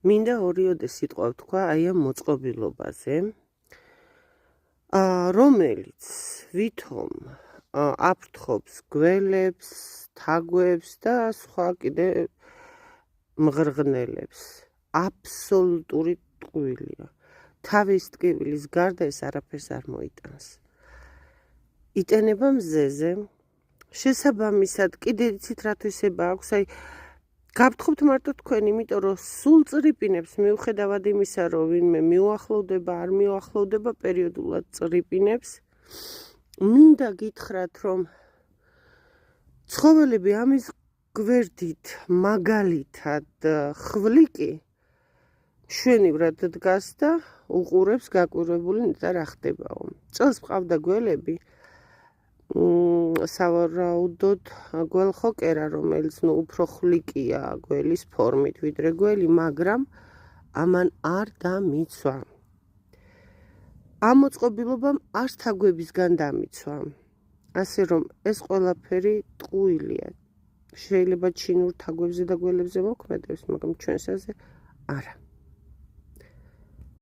მინდა ორიოდე სიტყვა ვთქვა აი ამ მოწყობილობაზე, რომელიც ვითომ აფრთხობს გველებს, თაგვებს და სხვა კიდე მღრღნელებს. აბსოლუტური ტყუილია. თავის ტკივილის გარდა ეს არაფერს არ მოიტანს. იტანება მზეზე. შესაბამისად, კიდე იცით რა თვისება აქვს, აი გაფრთხობთ მარტო თქვენ, იმიტომ რომ სულ წრიპინებს მიუხედავად იმისა, რომ ვინმე მიუახლოვდება, არ მიუახლოვდება, პერიოდულად წრიპინებს. მინდა გითხრათ, რომ ცხოველები ამის გვერდით მაგალითად ხვლიკი მშვენივრად დგას და უყურებს გაკვირვებული და რა ხდებაო. წელს მყავდა გველები, სავარაუდოდ გველხოკერა, რომელიც უფრო ხლიკია გველის ფორმით ვიდრე გველი, მაგრამ ამან არ დამიცვა. ამ მოწყობილობამ არც თაგვებისგან დამიცვა. ასე რომ ეს ყველაფერი ტყუილია. შეიძლება ჩინურ თაგვებზე და გველებზე მოქმედებს, მაგრამ ჩვენსაზე არა.